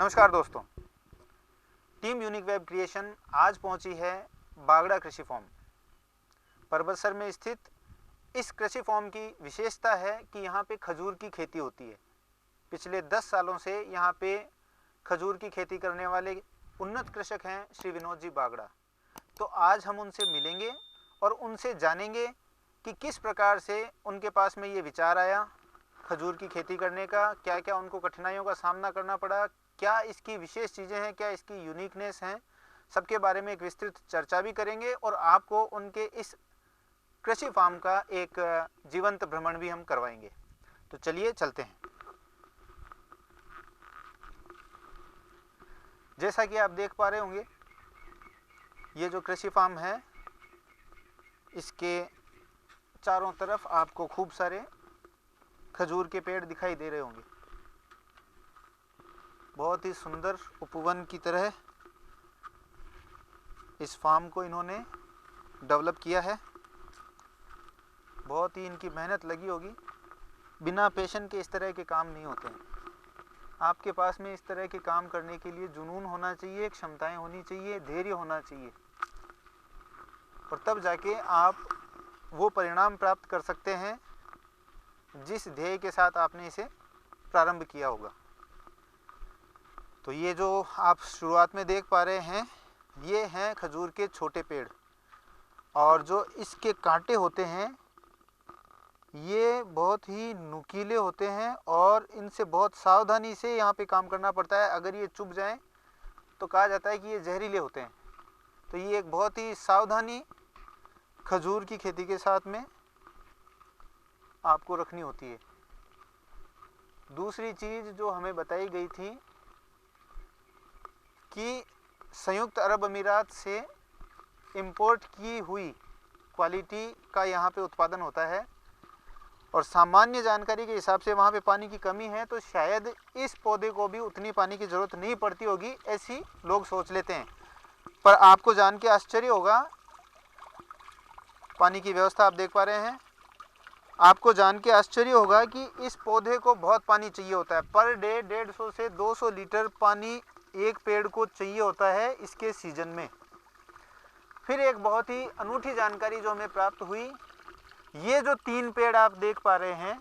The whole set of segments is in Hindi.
नमस्कार दोस्तों, टीम यूनिक वेब क्रिएशन आज पहुंची है बागड़ा कृषि फॉर्म। परबतसर में स्थित इस कृषि फॉर्म की विशेषता है कि यहाँ पे खजूर की खेती होती है। पिछले 10 सालों से यहाँ पे खजूर की खेती करने वाले उन्नत कृषक हैं श्री विनोद जी बागड़ा। तो आज हम उनसे मिलेंगे और उनसे जानेंगे कि किस प्रकार से उनके पास में ये विचार आया खजूर की खेती करने का, क्या क्या उनको कठिनाइयों का सामना करना पड़ा, क्या इसकी विशेष चीज़ें हैं, क्या इसकी यूनिकनेस हैं, सबके बारे में एक विस्तृत चर्चा भी करेंगे और आपको उनके इस कृषि फार्म का एक जीवंत भ्रमण भी हम करवाएंगे। तो चलिए चलते हैं। जैसा कि आप देख पा रहे होंगे, ये जो कृषि फार्म है इसके चारों तरफ आपको खूब सारे खजूर के पेड़ दिखाई दे रहे होंगे। बहुत ही सुंदर उपवन की तरह इस फार्म को इन्होंने डेवलप किया है। बहुत ही इनकी मेहनत लगी होगी। बिना पैशन के इस तरह के काम नहीं होते हैं। आपके पास में इस तरह के काम करने के लिए जुनून होना चाहिए, क्षमताएं होनी चाहिए, धैर्य होना चाहिए, और तब जाके आप वो परिणाम प्राप्त कर सकते हैं जिस ध्येय के साथ आपने इसे प्रारंभ किया होगा। तो ये जो आप शुरुआत में देख पा रहे हैं, ये हैं खजूर के छोटे पेड़, और जो इसके कांटे होते हैं ये बहुत ही नुकीले होते हैं और इनसे बहुत सावधानी से यहाँ पे काम करना पड़ता है। अगर ये चुभ जाएं तो कहा जाता है कि ये जहरीले होते हैं। तो ये एक बहुत ही सावधानी खजूर की खेती के साथ में आपको रखनी होती है। दूसरी चीज़ जो हमें बताई गई थी कि संयुक्त अरब अमीरात से इंपोर्ट की हुई क्वालिटी का यहाँ पे उत्पादन होता है, और सामान्य जानकारी के हिसाब से वहाँ पे पानी की कमी है, तो शायद इस पौधे को भी उतनी पानी की ज़रूरत नहीं पड़ती होगी, ऐसी लोग सोच लेते हैं। पर आपको जान के आश्चर्य होगा, पानी की व्यवस्था आप देख पा रहे हैं, आपको जान के आश्चर्य होगा कि इस पौधे को बहुत पानी चाहिए होता है। पर डे 150 से 200 लीटर पानी एक पेड़ को चाहिए होता है इसके सीजन में। फिर एक बहुत ही अनूठी जानकारी जो हमें प्राप्त हुई, ये जो 3 पेड़ आप देख पा रहे हैं,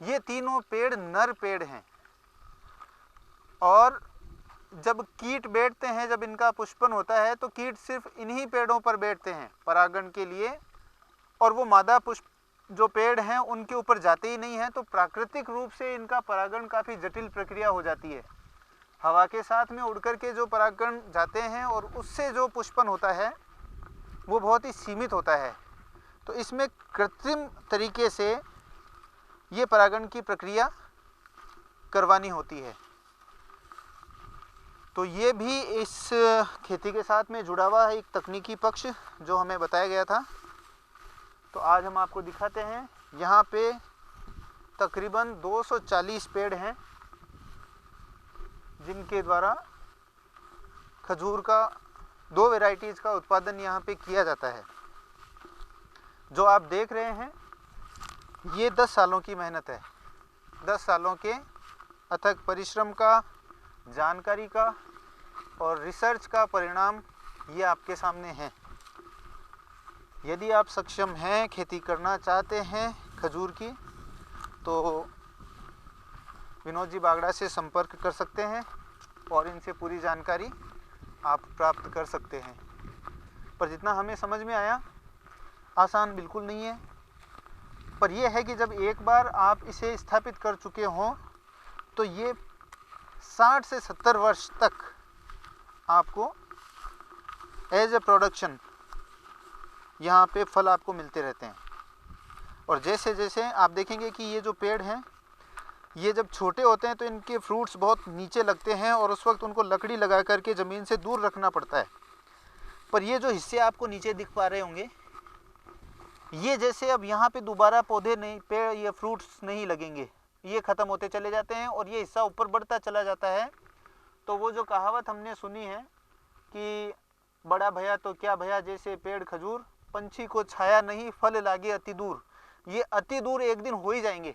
ये तीनों पेड़ नर पेड़ हैं, और जब कीट बैठते हैं, जब इनका पुष्पन होता है, तो कीट सिर्फ इन्हीं पेड़ों पर बैठते हैं परागण के लिए, और वो मादा पुष्प जो पेड़ हैं उनके ऊपर जाते ही नहीं हैं। तो प्राकृतिक रूप से इनका परागण काफ़ी जटिल प्रक्रिया हो जाती है। हवा के साथ में उड़ करके जो परागण जाते हैं और उससे जो पुष्पन होता है वो बहुत ही सीमित होता है। तो इसमें कृत्रिम तरीके से ये परागण की प्रक्रिया करवानी होती है। तो ये भी इस खेती के साथ में जुड़ा हुआ एक तकनीकी पक्ष जो हमें बताया गया था। तो आज हम आपको दिखाते हैं। यहाँ पे तकरीबन 240 पेड़ हैं जिनके द्वारा खजूर का 2 वैरायटीज़ का उत्पादन यहाँ पे किया जाता है। जो आप देख रहे हैं ये 10 सालों की मेहनत है, 10 सालों के अथक परिश्रम का, जानकारी का और रिसर्च का परिणाम ये आपके सामने है। यदि आप सक्षम हैं, खेती करना चाहते हैं खजूर की, तो विनोद जी बागड़ा से संपर्क कर सकते हैं और इनसे पूरी जानकारी आप प्राप्त कर सकते हैं। पर जितना हमें समझ में आया, आसान बिल्कुल नहीं है। पर यह है कि जब एक बार आप इसे स्थापित कर चुके हों तो ये 60 से 70 वर्ष तक आपको एज ए प्रोडक्शन यहाँ पे फल आपको मिलते रहते हैं। और जैसे जैसे आप देखेंगे कि ये जो पेड़ हैं, ये जब छोटे होते हैं तो इनके फ्रूट्स बहुत नीचे लगते हैं और उस वक्त उनको लकड़ी लगा करके ज़मीन से दूर रखना पड़ता है। पर ये जो हिस्से आपको नीचे दिख पा रहे होंगे, ये जैसे अब यहाँ पे दोबारा पौधे नहीं, पेड़, ये फ्रूट्स नहीं लगेंगे, ये ख़त्म होते चले जाते हैं और ये हिस्सा ऊपर बढ़ता चला जाता है। तो वो जो कहावत हमने सुनी है कि बड़ा भया तो क्या भया, जैसे पेड़ खजूर, पंछी को छाया नहीं, फल लागे अति दूर। ये अति दूर एक दिन हो ही जाएंगे,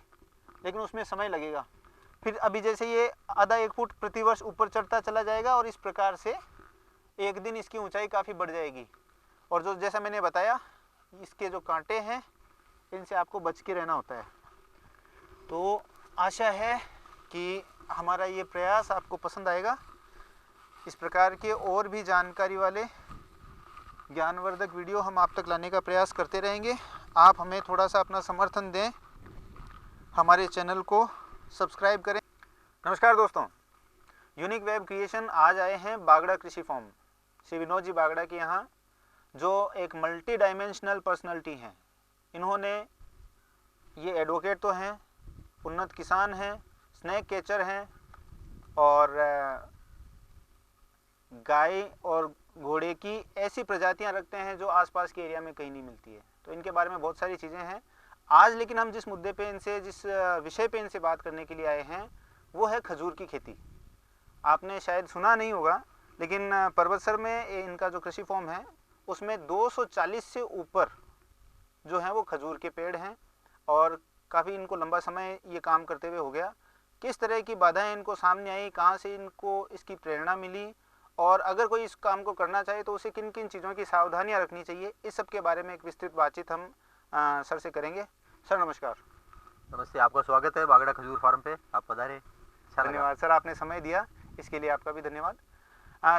लेकिन उसमें समय लगेगा। फिर अभी जैसे ये आधा 1 फुट प्रति वर्ष ऊपर चढ़ता चला जाएगा और इस प्रकार से एक दिन इसकी ऊंचाई काफ़ी बढ़ जाएगी। और जो जैसा मैंने बताया, इसके जो कांटे हैं इनसे आपको बच के रहना होता है। तो आशा है कि हमारा ये प्रयास आपको पसंद आएगा। इस प्रकार के और भी जानकारी वाले ज्ञानवर्धक वीडियो हम आप तक लाने का प्रयास करते रहेंगे। आप हमें थोड़ा सा अपना समर्थन दें, हमारे चैनल को सब्सक्राइब करें। नमस्कार दोस्तों, यूनिक वेब क्रिएशन आज आए हैं बागड़ा कृषि फॉर्म श्री विनोद जी बागड़ा के यहाँ, जो एक मल्टी डायमेंशनल पर्सनालिटी हैं। इन्होंने ये एडवोकेट तो हैं, उन्नत किसान हैं, स्नैक कैचर हैं और गाय और घोड़े की ऐसी प्रजातियां रखते हैं जो आसपास के एरिया में कहीं नहीं मिलती है। तो इनके बारे में बहुत सारी चीज़ें हैं आज। लेकिन हम जिस मुद्दे पे इनसे, जिस विषय पे इनसे बात करने के लिए आए हैं वो है खजूर की खेती। आपने शायद सुना नहीं होगा, लेकिन पर्वतसर में इनका जो कृषि फॉर्म है उसमें 240 से ऊपर जो हैं वो खजूर के पेड़ हैं और काफ़ी इनको लंबा समय ये काम करते हुए हो गया। किस तरह की बाधाएं इनको सामने आई, कहाँ से इनको इसकी प्रेरणा मिली और अगर कोई इस काम को करना चाहे तो उसे किन किन चीज़ों की सावधानियां रखनी चाहिए, इस सब के बारे में एक विस्तृत बातचीत हम सर से करेंगे। सर नमस्कार। नमस्ते, आपका स्वागत है बागड़ा खजूर फार्म पे, आप पधारे। धन्यवाद सर, आपने समय दिया इसके लिए आपका भी धन्यवाद।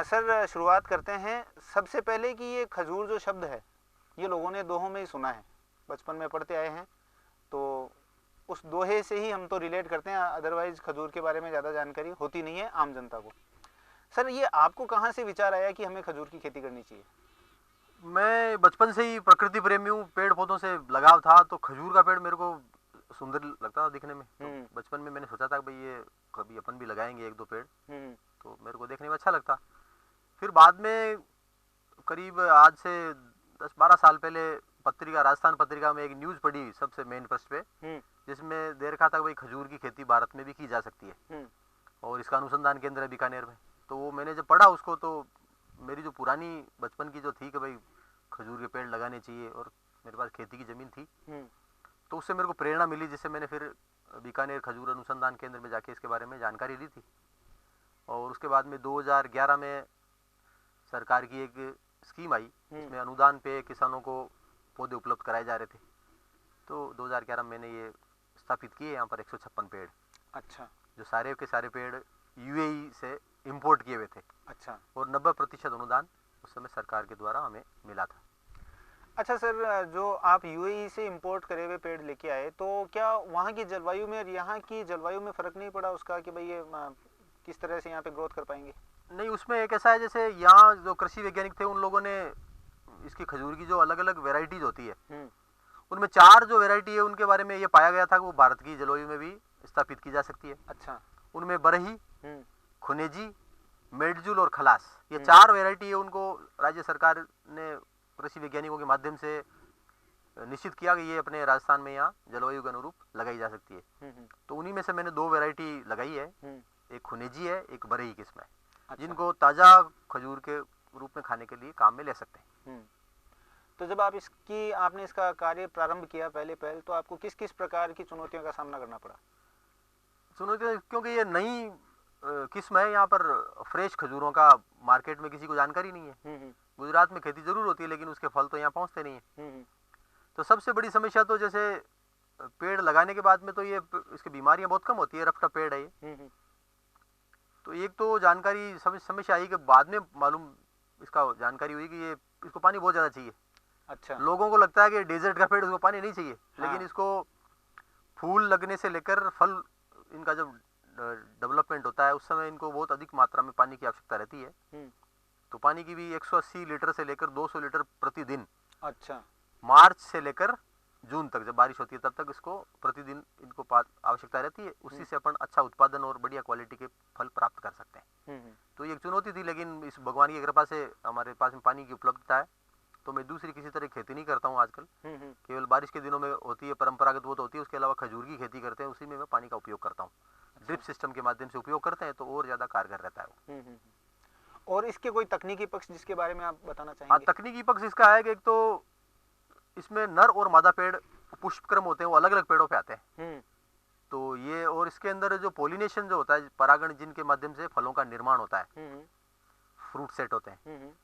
सर शुरुआत करते हैं सबसे पहले कि ये खजूर जो शब्द है ये लोगों ने दोहों में ही सुना है, बचपन में पढ़ते आए हैं, तो उस दोहे से ही हम तो रिलेट करते हैं, अदरवाइज खजूर के बारे में ज़्यादा जानकारी होती नहीं है आम जनता को। सर ये आपको कहाँ से विचार आया कि हमें खजूर की खेती करनी चाहिए? मैं बचपन से ही प्रकृति प्रेमी हूँ, पेड़ पौधों से लगाव था, तो खजूर का पेड़ मेरे को सुंदर लगता था दिखने में। तो बचपन में मैंने सोचा था कि भाई ये कभी अपन भी लगाएंगे 1-2 पेड़, तो मेरे को देखने में अच्छा लगता। फिर बाद में करीब आज से 10-12 साल पहले पत्रिका, राजस्थान पत्रिका में एक न्यूज़ पढ़ी सबसे मेन पृष्ठ पे, जिसमें दे रखा था भाई खजूर की खेती भारत में भी की जा सकती है और इसका अनुसंधान केंद्र है बीकानेर में। तो वो मैंने जब पढ़ा उसको, तो मेरी जो पुरानी बचपन की जो थी कि भाई खजूर के पेड़ लगाने चाहिए और मेरे पास खेती की ज़मीन थी, तो उससे मेरे को प्रेरणा मिली, जिससे मैंने फिर बीकानेर खजूर अनुसंधान केंद्र में जाके इसके बारे में जानकारी ली थी। और उसके बाद में 2011 में सरकार की एक स्कीम आई, इसमें अनुदान पे किसानों को पौधे उपलब्ध कराए जा रहे थे। तो 2011 में मैंने ये स्थापित किए यहाँ पर 156 पेड़। अच्छा। जो सारे के सारे पेड़ यूएई से इंपोर्ट किए हुए थे। अच्छा। और 90% अनुदान उस समय सरकार के द्वारा हमें मिला था। अच्छा सर, जो आप यूएई से इंपोर्ट करे हुए पेड़ लेके आए, तो क्या वहाँ की जलवायु में और यहाँ की जलवायु में फ़र्क नहीं पड़ा उसका कि भाई ये किस तरह से यहाँ पे ग्रोथ कर पाएंगे? नहीं, उसमें एक ऐसा है, जैसे यहाँ जो कृषि वैज्ञानिक थे उन लोगों ने इसकी खजूर की जो अलग अलग वेराइटीज होती है उनमें 4 जो वेराइटी है उनके बारे में ये पाया गया था कि वो भारत की जलवायु में भी स्थापित की जा सकती है। अच्छा। उनमें बरही, खुनेजी, मेडजुल और खलास, ये 4 वेराइटी है। उनको राज्य सरकार ने कृषि वैज्ञानिकों के माध्यम से निश्चित किया कि ये अपने राजस्थान में यहाँ जलवायु के अनुरूप लगाई जा सकती है। तो उन्हीं में से मैंने 2 वेराइटी लगाई है, एक खुनेजी है, एक बरही किस्म है। अच्छा। जिनको ताज़ा खजूर के रूप में खाने के लिए काम में ले सकते हैं। तो जब आपने इसका कार्य प्रारंभ किया पहले तो आपको किस किस प्रकार की चुनौतियों का सामना करना पड़ा? चुनौतियाँ, क्योंकि ये नई किस्म है, यहाँ पर फ्रेश खजूरों का मार्केट में किसी को जानकारी नहीं है। गुजरात में खेती जरूर होती है लेकिन उसके फल तो यहाँ पहुँचते नहीं है। तो सबसे बड़ी समस्या तो जैसे पेड़ लगाने के बाद में तो ये इसकी बीमारियाँ बहुत कम होती है, रफ्ता पेड़ है ये। तो एक तो जानकारी समस्या आई कि बाद में मालूम इसका जानकारी हुई कि ये इसको पानी बहुत ज़्यादा चाहिए। अच्छा। लोगों को लगता है कि डेजर्ट का पेड़ उसको पानी नहीं चाहिए। हाँ। लेकिन इसको फूल लगने से लेकर फल, इनका जब डेवलपमेंट होता है उस समय इनको बहुत अधिक मात्रा में पानी की आवश्यकता रहती है। तो पानी की भी 180 लीटर से लेकर 200 लीटर प्रतिदिन। अच्छा। मार्च से लेकर जून तक जब बारिश होती है तब तक इसको प्रतिदिन इनको आवश्यकता रहती है। उसी से अपन अच्छा उत्पादन और बढ़िया क्वालिटी के फल प्राप्त कर सकते हैं। तो ये एक चुनौती थी, लेकिन इस भगवान की कृपा से हमारे पास में पानी की उपलब्धता है, तो मैं दूसरी किसी तरह खेती नहीं करता हूँ आजकल। केवल बारिश के दिनों में होती है परंपरागत, वो तो होती है। उसके अलावा खजूर की खेती करते हैं, उसी में मैं पानी का उपयोग करता हूँ। ड्रिप सिस्टम के माध्यम से उपयोग करते हैं तो और ज़्यादा कारगर रहता है। और इसके कोई तकनीकी पक्ष जिसके बारे में आप बताना चाहेंगे? हाँ, तकनीकी पक्ष इसका है कि एक तो इसमें नर और मादा पेड़ पुष्पक्रम होते हैं, वो अलग अलग पेड़ों पे आते हैं। तो ये, और इसके अंदर जो पोलिनेशन जो होता है, परागण जिनके माध्यम से फलों का निर्माण होता है, फ्रूट सेट होते हैं,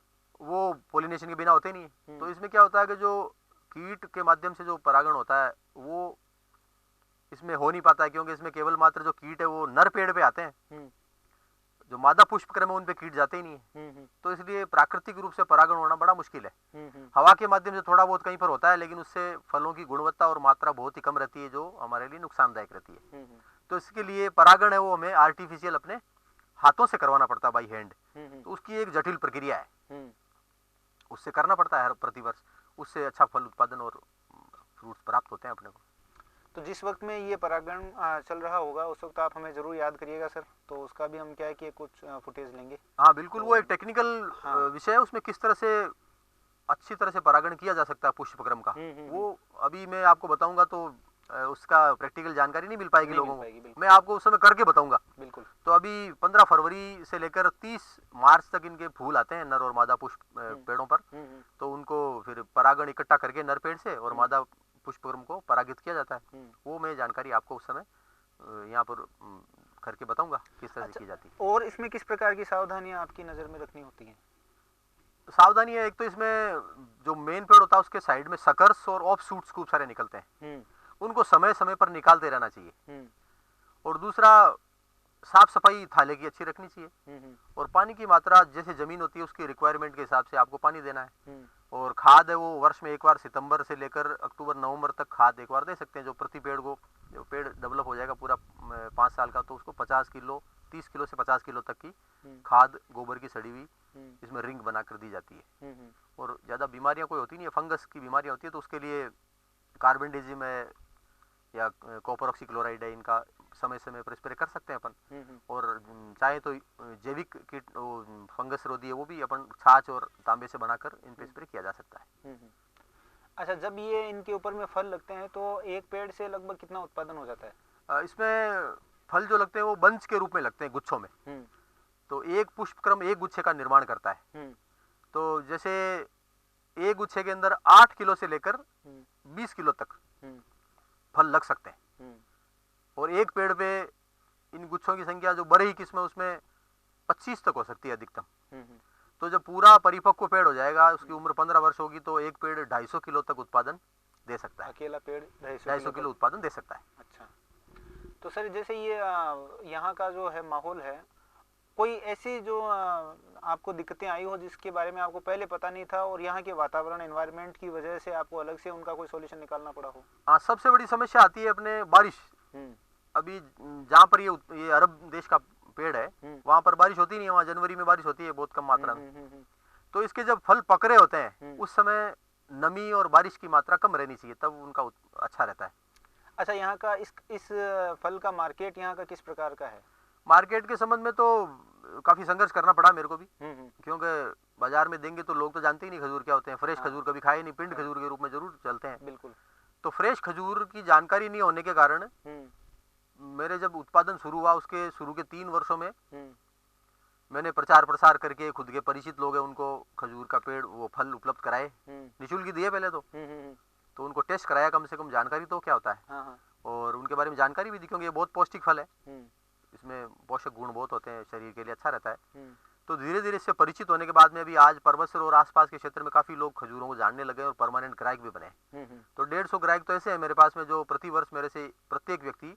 वो पोलिनेशन के बिना होते नहीं है। तो इसमें क्या होता है कि जो कीट के माध्यम से जो परागण होता है वो इसमें हो नहीं पाता है, क्योंकि इसमें केवल मात्र जो कीट है वो नर पेड़ पे आते हैं, जो मादा पुष्पक्रम है उन पे कीट जाते ही नहीं है। तो इसलिए प्राकृतिक रूप से परागण होना बड़ा मुश्किल है। हवा के माध्यम से थोड़ा बहुत कहीं पर होता है, लेकिन उससे फलों की गुणवत्ता और मात्रा बहुत ही कम रहती है, जो हमारे लिए नुकसानदायक रहती है। तो इसके लिए परागण है वो हमें आर्टिफिशियल अपने हाथों से करवाना पड़ता है, बाई हैंड। तो उसकी एक जटिल प्रक्रिया है, उससे करना पड़ता है हर प्रतिवर्ष, उससे अच्छा फल उत्पादन और फ्रूट्स प्राप्त होते हैं अपने को। तो जिस वक्त में ये परागण चल रहा होगा उस वक्त आप हमें जरूर याद करिएगा सर, तो उसका भी हम क्या है कि कुछ फुटेज लेंगे। हाँ बिल्कुल, तो वो एक टेक्निकल विषय है, उसमें किस तरह से अच्छी तरह से परागण किया जा सकता है पुष्पक्रम का, वो अभी मैं आपको बताऊंगा तो उसका प्रैक्टिकल जानकारी नहीं मिल पाएगी लोगों को, मैं आपको उस समय करके बताऊंगा। बिल्कुल। तो अभी 15 फरवरी से लेकर 30 मार्च तक इनके फूल आते हैं, नर और मादा पुष्प पेड़ों पर। तो उनको फिर परागण इकट्ठा करके नर पेड़ से और मादा पुष्पक्रम को परागित किया जाता है। वो मैं जानकारी आपको उस समय यहाँ पर करके बताऊंगा किस तरह से की जाती है। और इसमें किस प्रकार की सावधानियां आपकी नजर में रखनी होती हैं? सावधानी है, एक तो इसमें जो मेन पेड़ होता है उसके साइड में सकर्स और ऑफ शूट्स खूब सारे निकलते हैं, उनको समय समय पर निकालते रहना चाहिए। और दूसरा, साफ सफाई थाले की अच्छी रखनी चाहिए, और पानी की मात्रा जैसे जमीन होती है उसकी रिक्वायरमेंट के हिसाब से आपको पानी देना है। और खाद है वो वर्ष में एक बार, सितंबर से लेकर अक्टूबर नवंबर तक खाद एक बार दे सकते हैं। जो प्रति पेड़ को, जो पेड़ डेवलप हो जाएगा पूरा 5 साल का, तो उसको 50 किलो 30 किलो से 50 किलो तक की खाद गोबर की सड़ी हुई इसमें रिंग बनाकर दी जाती है। और ज़्यादा बीमारियां कोई होती नहीं है, फंगस की बीमारियां होती है तो उसके लिए कार्बेंडाजिम है या कॉपर ऑक्सीक्लोराइड है, इनका समय समय पर स्प्रे कर सकते हैं अपन। और चाहे तो जैविक कीट फंगस रोधी है वो भी अपन छाछ और तांबे से बनाकर इन पे स्प्रे किया जा सकता है। अच्छा, जब ये इनके ऊपर में फल लगते हैं तो एक पेड़ से लगभग कितना उत्पादन हो जाता है? इसमें फल जो लगते हैं वो बंच के रूप में लगते हैं, गुच्छों में। तो एक पुष्पक्रम एक गुच्छे का निर्माण करता है। तो जैसे एक गुच्छे के अंदर 8 किलो से लेकर 20 किलो तक फल लग सकते हैं। और एक पेड़ पे इन गुच्छों की संख्या जो बड़े ही किस्म है उसमें 25 तक हो सकती है अधिकतम। तो जब पूरा परिपक्व पेड़ हो जाएगा, उसकी उम्र 15 वर्ष होगी, तो एक पेड़ 250 किलो तक उत्पादन दे सकता है। अकेला पेड़ 250 किलो उत्पादन दे सकता है। अच्छा, तो सर जैसे ये यहाँ का जो है माहौल है, कोई ऐसी जो आपको दिक्कतें आई हो जिसके बारे में आपको पहले पता नहीं था और यहाँ के वातावरण एनवायरनमेंट की वजह से आपको अलग से उनका कोई सॉल्यूशन निकालना पड़ा हो? हाँ, सबसे बड़ी समस्या आती है अपने बारिश। अभी जहाँ पर ये अरब देश का पेड़ है वहाँ पर बारिश होती नहीं है, वहाँ जनवरी में बारिश होती है बहुत कम मात्रा में। तो इसके जब फल पक रहे होते हैं उस समय नमी और बारिश की मात्रा कम रहनी चाहिए, तब उनका अच्छा रहता है। अच्छा, यहाँ का इस फल का मार्केट यहाँ का किस प्रकार का है? मार्केट के संबंध में तो काफी संघर्ष करना पड़ा मेरे को भी, क्योंकि बाजार में देंगे तो लोग तो जानते ही नहीं खजूर क्या होते हैं। फ्रेश खजूर कभी खाए नहीं, पिंड खजूर के रूप में जरूर चलते हैं। बिल्कुल। तो फ्रेश खजूर की जानकारी नहीं होने के कारण मेरे जब उत्पादन शुरू हुआ उसके शुरू के 3 वर्षों में मैंने प्रचार प्रसार करके खुद के परिचित लोग हैं उनको खजूर का पेड़ वो फल उपलब्ध कराए, निःशुल्क दिए पहले तो उनको टेस्ट कराया, कम से कम जानकारी तो क्या होता है। और उनके बारे में जानकारी भी दी, क्योंकि ये बहुत पौष्टिक फल है, इसमें पोषक गुण बहुत होते हैं, शरीर के लिए अच्छा रहता है। तो धीरे धीरे इससे परिचित होने के बाद में अभी आज परबतसर और आसपास के क्षेत्र में काफी लोग खजूरों को जानने लगे और परमानेंट ग्राहक भी बने। तो 150 ग्राहक तो ऐसे है मेरे पास में जो प्रति वर्ष मेरे से प्रत्येक व्यक्ति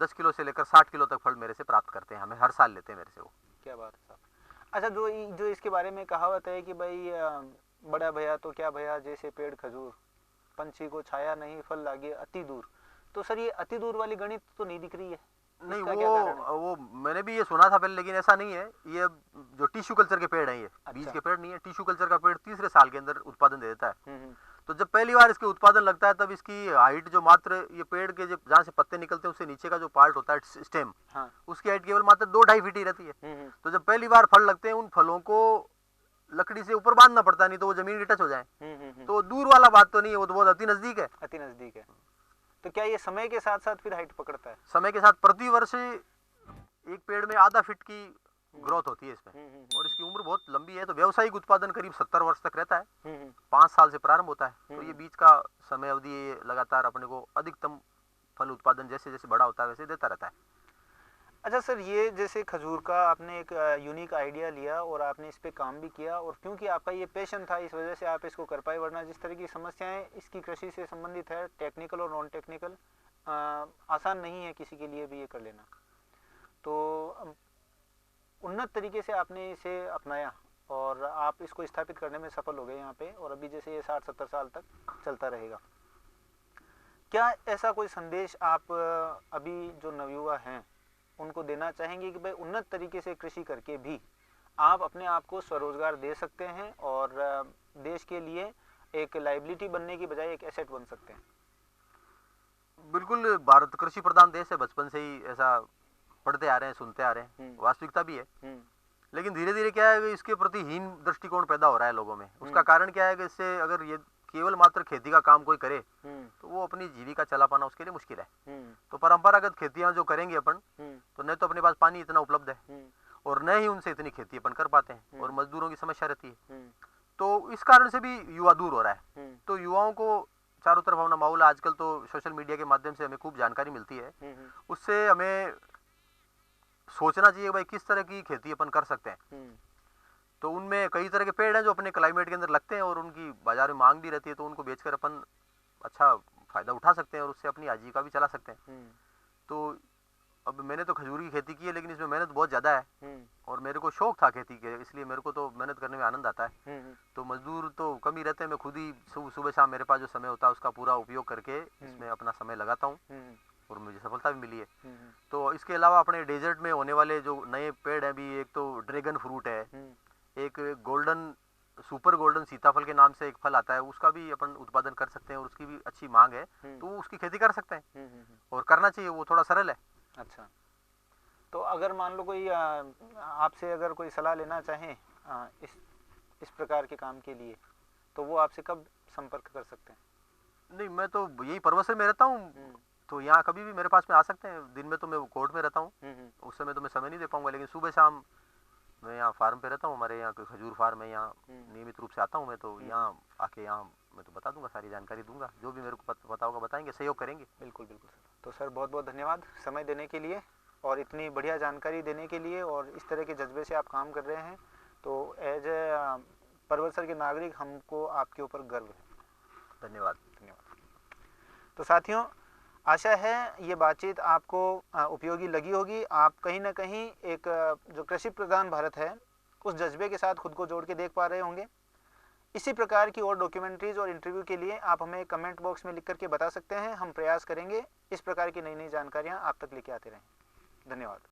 10 किलो से लेकर 60 किलो तक फल मेरे से प्राप्त करते हैं, हमें हर साल लेते हैं मेरे से वो। क्या बात है साहब। अच्छा, जो इसके बारे में कहावत है कि भाई बड़ा भैया तो क्या भैया जैसे पेड़ खजूर, पंछी को छाया नहीं फल लागे अति दूर, तो सर ये अति दूर वाली गणित तो नहीं दिख रही है? नहीं, वो मैंने भी ये सुना था पहले, लेकिन ऐसा नहीं है। ये जो टिश्यू कल्चर के पेड़ हैं, ये बीज के पेड़ नहीं है, टिश्यू कल्चर का पेड़ तीसरे साल के अंदर उत्पादन दे देता है। तो जब पहली बार इसके उत्पादन लगता है तब इसकी हाइट जो मात्र ये पेड़ के जहाँ से पत्ते निकलते हैं उससे नीचे का जो पार्ट होता है स्टेम, उसकी हाइट केवल मात्र 2-2.5 फीट ही रहती है। तो जब पहली बार फल लगते हैं उन फलों को लकड़ी से ऊपर बांधना पड़ता है, नहीं तो वो जमीन की टच हो जाए। तो दूर वाला बात तो नहीं है, वो तो बहुत अति नजदीक है। अति नजदीक है। तो क्या ये समय के साथ साथ फिर हाइट पकड़ता है? समय के साथ प्रति वर्ष एक पेड़ में आधा फीट की ग्रोथ होती है इसमें, और इसकी उम्र बहुत लंबी है। तो व्यावसायिक उत्पादन करीब 70 वर्ष तक रहता है, 5 साल से प्रारंभ होता है। तो ये बीच का समय अवधि लगातार अपने को अधिकतम फल उत्पादन जैसे जैसे बड़ा होता है वैसे देता रहता है। अच्छा सर, ये जैसे खजूर का आपने एक यूनिक आइडिया लिया और आपने इस पे काम भी किया, और क्योंकि आपका ये पैशन था इस वजह से आप इसको कर पाए, वरना जिस तरह की समस्याएं इसकी कृषि से संबंधित है, टेक्निकल और नॉन टेक्निकल, आसान नहीं है किसी के लिए भी ये कर लेना। तो उन्नत तरीके से आपने इसे अपनाया और आप इसको स्थापित करने में सफल हो गए यहाँ पे, और अभी जैसे ये 60-70 साल तक चलता रहेगा। क्या ऐसा कोई संदेश आप अभी जो नवयुवा हैं उनको देना चाहेंगे कि भाई उन्नत तरीके से कृषि करके भी आप अपने आप को स्वरोजगार दे सकते हैं और देश के लिए एक लाइबिलिटी बनने की बजाय एक एसेट बन सकते हैं? बिल्कुल, भारत कृषि प्रधान देश है, बचपन से ही ऐसा पढ़ते आ रहे हैं, सुनते आ रहे हैं, वास्तविकता भी है। लेकिन धीरे धीरे क्या है कि इसके प्रति हीन दृष्टिकोण पैदा हो रहा है लोगों में। उसका कारण क्या है कि इससे अगर ये केवल मात्र खेती का काम कोई करे तो वो अपनी जीविका चला पाना उसके लिए मुश्किल है। तो परंपरागत खेतियां जो करेंगे अपन, तो न तो अपने पास पानी इतना उपलब्ध है और न ही उनसे इतनी खेती अपन कर पाते हैं, और मजदूरों की समस्या रहती है। तो इस कारण से भी युवा दूर हो रहा है। तो युवाओं को चारों तरफ अपना माहौल, आजकल तो सोशल मीडिया के माध्यम से हमें खूब जानकारी मिलती है, उससे हमें सोचना चाहिए भाई किस तरह की खेती अपन कर सकते हैं। तो उनमें कई तरह के पेड़ हैं जो अपने क्लाइमेट के अंदर लगते हैं और उनकी बाजार में मांग भी रहती है, तो उनको बेचकर अपन अच्छा फायदा उठा सकते हैं और उससे अपनी आजीविका भी चला सकते हैं। तो अब मैंने तो खजूर की खेती की है, लेकिन इसमें मेहनत बहुत ज़्यादा है और मेरे को शौक था खेती के, इसलिए मेरे को तो मेहनत करने में आनंद आता है। तो मजदूर तो कम ही रहते हैं, मैं खुद ही सुबह शाम मेरे पास जो समय होता है उसका पूरा उपयोग करके इसमें अपना समय लगाता हूँ और मुझे सफलता भी मिली है। तो इसके अलावा अपने डेजर्ट में होने वाले जो नए पेड़ हैं भी, एक तो ड्रैगन फ्रूट है, एक गोल्डन सुपर गोल्डन सीताफल के नाम से एक फल आता है, उसका भी अपन उत्पादन कर सकते हैं और उसकी भी अच्छी मांग है, तो उसकी खेती कर सकते हैं और करना चाहिए, वो थोड़ा सरल है। अच्छा, तो अगर मान लो कोई आपसे अगर कोई सलाह लेना चाहे इस प्रकार के काम के लिए, तो वो आपसे कब संपर्क कर सकते हैं? नहीं, मैं तो यही परवसर में रहता हूँ, तो यहाँ कभी भी मेरे पास में आ सकते हैं। दिन में तो मैं कोर्ट में रहता हूँ, उस समय तो मैं समय नहीं दे पाऊंगा, लेकिन सुबह शाम मैं यहाँ फार्म पे रहता हूँ, हमारे यहाँ खजूर फार्म है, यहाँ नियमित रूप से आता हूँ मैं। तो यहाँ आके यहाँ मैं तो बता दूंगा, सारी जानकारी दूंगा, जो भी मेरे को पता होगा बताएंगे, सहयोग करेंगे। बिल्कुल बिल्कुल सर। तो सर बहुत बहुत धन्यवाद समय देने के लिए और इतनी बढ़िया जानकारी देने के लिए, और इस तरह के जज्बे से आप काम कर रहे हैं, तो एज ए परवसर के नागरिक हमको आपके ऊपर गर्व है। धन्यवाद। धन्यवाद। तो साथियों, आशा है ये बातचीत आपको उपयोगी लगी होगी। आप कहीं ना कहीं एक जो कृषि प्रधान भारत है उस जज्बे के साथ खुद को जोड़ के देख पा रहे होंगे। इसी प्रकार की और डॉक्यूमेंट्रीज और इंटरव्यू के लिए आप हमें कमेंट बॉक्स में लिख करके बता सकते हैं। हम प्रयास करेंगे इस प्रकार की नई नई जानकारियाँ आप तक लेके आते रहें। धन्यवाद।